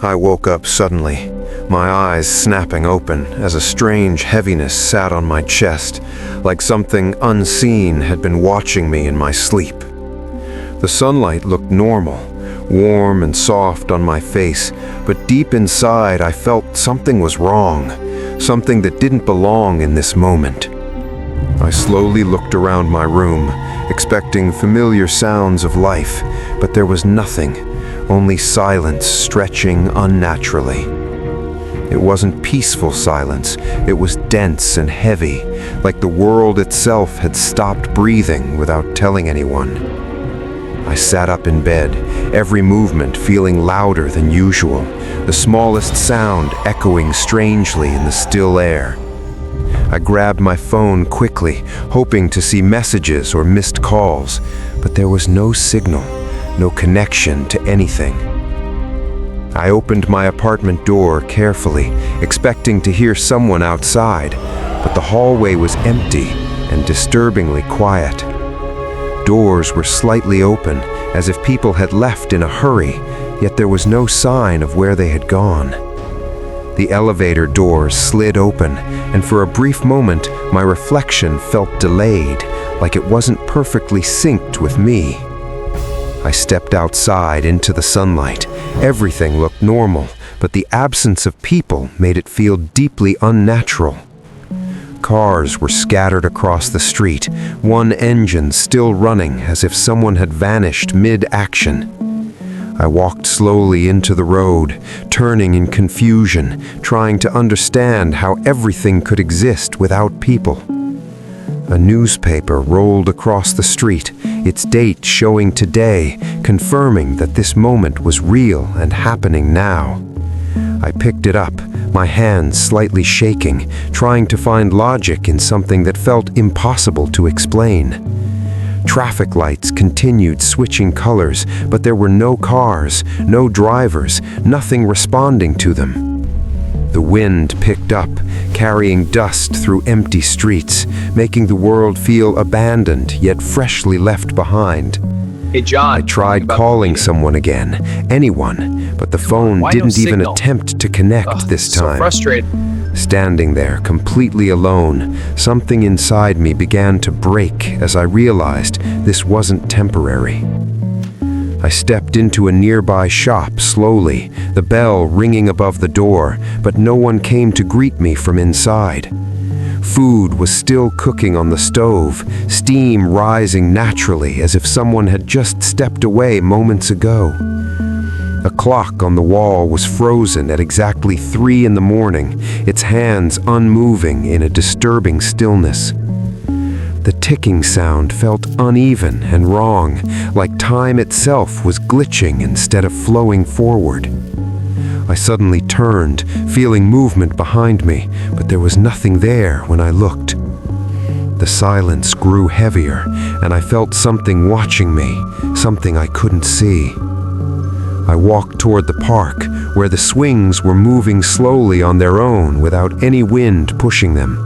I woke up suddenly, my eyes snapping open as a strange heaviness sat on my chest, like something unseen had been watching me in my sleep. The sunlight looked normal, warm and soft on my face, but deep inside I felt something was wrong, something that didn't belong in this moment. I slowly looked around my room, expecting familiar sounds of life, but there was nothing, only silence stretching unnaturally. It wasn't peaceful silence, it was dense and heavy, like the world itself had stopped breathing without telling anyone. I sat up in bed, every movement feeling louder than usual, the smallest sound echoing strangely in the still air. I grabbed my phone quickly, hoping to see messages or missed calls, but there was no signal, no connection to anything. I opened my apartment door carefully, expecting to hear someone outside, but the hallway was empty and disturbingly quiet. Doors were slightly open, as if people had left in a hurry, yet there was no sign of where they had gone. The elevator doors slid open, and for a brief moment, my reflection felt delayed, like it wasn't perfectly synced with me. I stepped outside into the sunlight. Everything looked normal, but the absence of people made it feel deeply unnatural. Cars were scattered across the street, one engine still running as if someone had vanished mid-action. I walked slowly into the road, turning in confusion, trying to understand how everything could exist without people. A newspaper rolled across the street, its date showing today, confirming that this moment was real and happening now. I picked it up, my hands slightly shaking, trying to find logic in something that felt impossible to explain. Traffic lights continued switching colors, but there were no cars, no drivers, nothing responding to them. The wind picked up, carrying dust through empty streets, making the world feel abandoned yet freshly left behind. Hey John, I tried calling someone again, anyone, but the phone didn't even attempt to connect this time. So frustrated. Standing there, completely alone, something inside me began to break as I realized this wasn't temporary. I stepped into a nearby shop slowly, the bell ringing above the door, but no one came to greet me from inside. Food was still cooking on the stove, steam rising naturally as if someone had just stepped away moments ago. A clock on the wall was frozen at exactly 3 a.m, its hands unmoving in a disturbing stillness. The ticking sound felt uneven and wrong, like time itself was glitching instead of flowing forward. I suddenly turned, feeling movement behind me, but there was nothing there when I looked. The silence grew heavier, and I felt something watching me, something I couldn't see. I walked toward the park, where the swings were moving slowly on their own without any wind pushing them.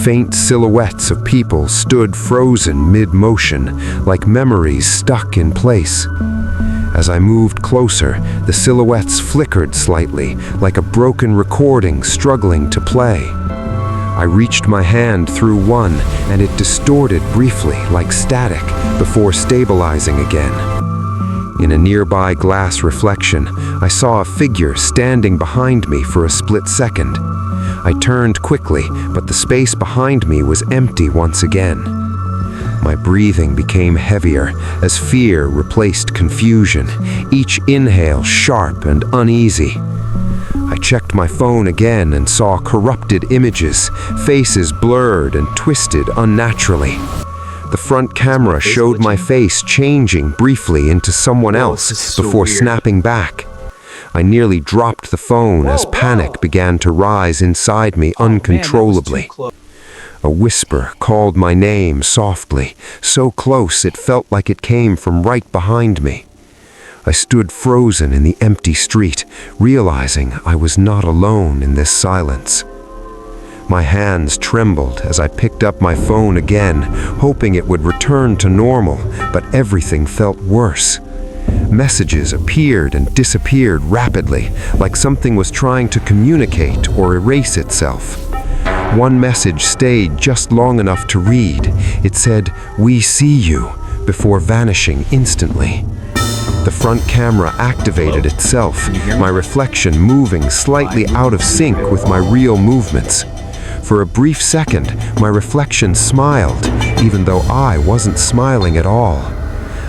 Faint silhouettes of people stood frozen mid-motion, like memories stuck in place. As I moved closer, the silhouettes flickered slightly, like a broken recording struggling to play. I reached my hand through one, and it distorted briefly, like static, before stabilizing again. In a nearby glass reflection, I saw a figure standing behind me for a split second. I turned quickly, but the space behind me was empty once again. My breathing became heavier as fear replaced confusion, each inhale sharp and uneasy. I checked my phone again and saw corrupted images, faces blurred and twisted unnaturally. The front camera showed my face changing briefly into someone else before snapping back. I nearly dropped the phone as panic began to rise inside me uncontrollably. A whisper called my name softly, so close it felt like it came from right behind me. I stood frozen in the empty street, realizing I was not alone in this silence. My hands trembled as I picked up my phone again, hoping it would return to normal, but everything felt worse. Messages appeared and disappeared rapidly, like something was trying to communicate or erase itself. One message stayed just long enough to read. It said, "We see you," before vanishing instantly. The front camera activated itself, my reflection moving slightly out of sync with my real movements. For a brief second, my reflection smiled, even though I wasn't smiling at all.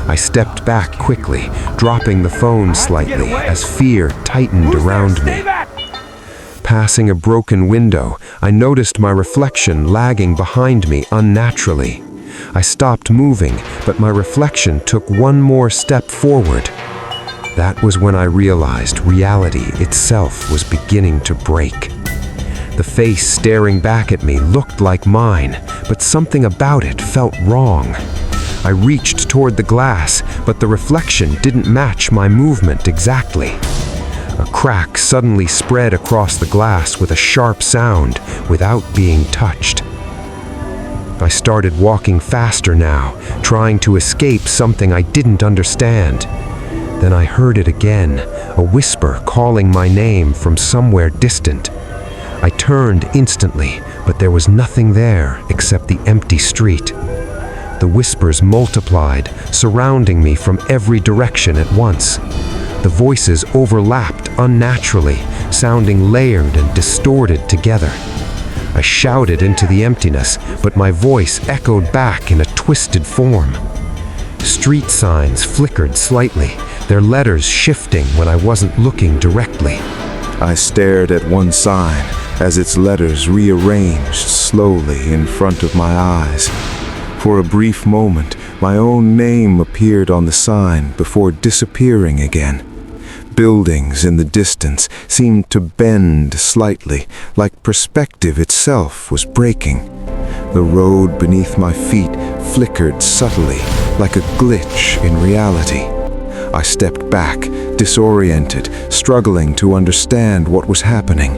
I stepped back quickly, dropping the phone slightly as fear tightened around me. Passing a broken window, I noticed my reflection lagging behind me unnaturally. I stopped moving, but my reflection took one more step forward. That was when I realized reality itself was beginning to break. The face staring back at me looked like mine, but something about it felt wrong. I reached toward the glass, but the reflection didn't match my movement exactly. A crack suddenly spread across the glass with a sharp sound without being touched. I started walking faster now, trying to escape something I didn't understand. Then I heard it again, a whisper calling my name from somewhere distant. I turned instantly, but there was nothing there except the empty street. The whispers multiplied, surrounding me from every direction at once. The voices overlapped unnaturally, sounding layered and distorted together. I shouted into the emptiness, but my voice echoed back in a twisted form. Street signs flickered slightly, their letters shifting when I wasn't looking directly. I stared at one sign as its letters rearranged slowly in front of my eyes. For a brief moment, my own name appeared on the sign before disappearing again. Buildings in the distance seemed to bend slightly, like perspective itself was breaking. The road beneath my feet flickered subtly, like a glitch in reality. I stepped back, disoriented, struggling to understand what was happening.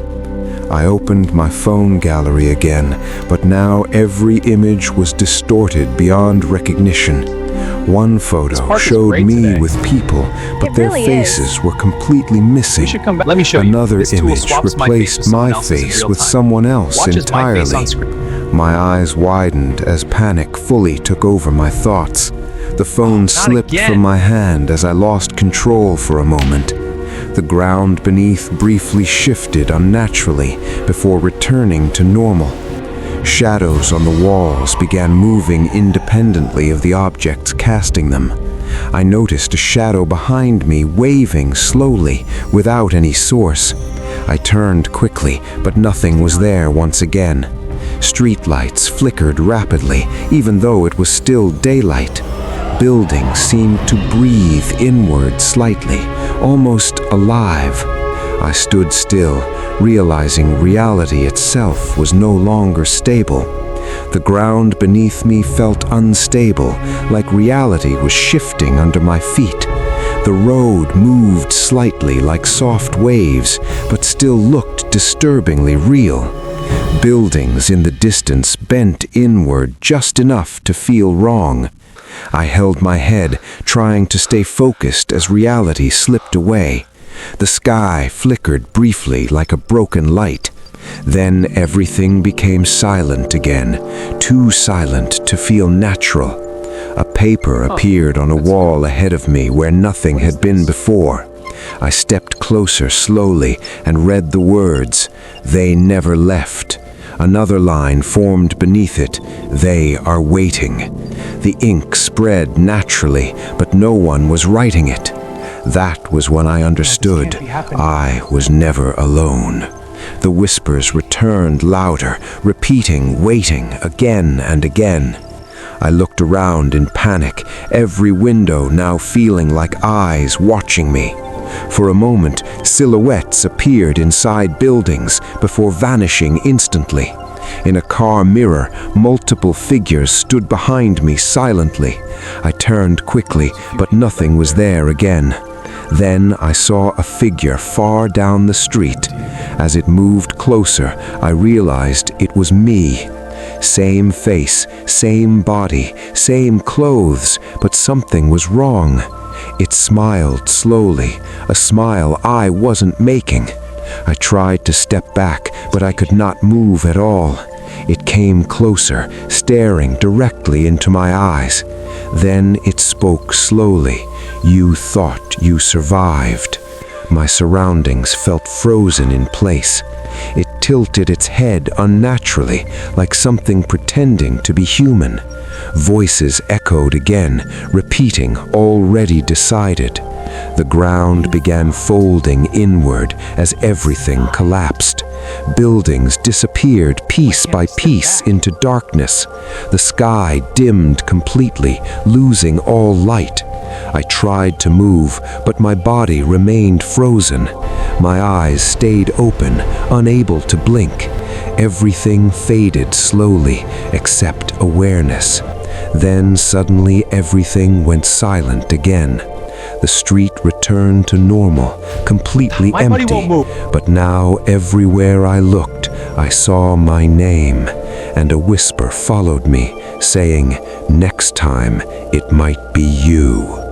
I opened my phone gallery again, but now every image was distorted beyond recognition. One photo showed me with people, but their faces were completely missing. Let me show you. Another This tool image swaps replaced my face with someone else Watches my face on entirely. screen. My eyes widened as panic fully took over my thoughts. The phone slipped again. from my hand as I lost control for a moment. The ground beneath briefly shifted unnaturally before returning to normal. Shadows on the walls began moving independently of the objects casting them. I noticed a shadow behind me waving slowly, without any source. I turned quickly, but nothing was there once again. Streetlights flickered rapidly, even though it was still daylight. Buildings seemed to breathe inward slightly, almost alive. I stood still, realizing reality itself was no longer stable. The ground beneath me felt unstable, like reality was shifting under my feet. The road moved slightly like soft waves, but still looked disturbingly real. Buildings in the distance bent inward just enough to feel wrong. I held my head, trying to stay focused as reality slipped away. The sky flickered briefly like a broken light. Then everything became silent again, too silent to feel natural. A paper appeared on a wall ahead of me where nothing had been before. I stepped closer slowly and read the words, "They never left." Another line formed beneath it, "They are waiting." The ink spread naturally, but no one was writing it. That was when I understood I was never alone. The whispers returned louder, repeating, waiting, again and again. I looked around in panic, every window now feeling like eyes watching me. For a moment, silhouettes appeared inside buildings before vanishing instantly. In a car mirror, multiple figures stood behind me silently. I turned quickly, but nothing was there again. Then I saw a figure far down the street. As it moved closer, I realized it was me. Same face, same body, same clothes, but something was wrong. It smiled slowly, a smile I wasn't making. I tried to step back, but I could not move at all. It came closer, staring directly into my eyes. Then it spoke slowly. "You thought you survived." My surroundings felt frozen in place. It tilted its head unnaturally, like something pretending to be human. Voices echoed again, repeating already decided. The ground began folding inward as everything collapsed. Buildings disappeared piece by piece into darkness. The sky dimmed completely, losing all light. I tried to move, but my body remained frozen. My eyes stayed open, unable to blink. Everything faded slowly, except awareness. Then suddenly everything went silent again. The street returned to normal, completely empty. But now everywhere I looked, I saw my name, and a whisper followed me, saying, "Next time, it might be you."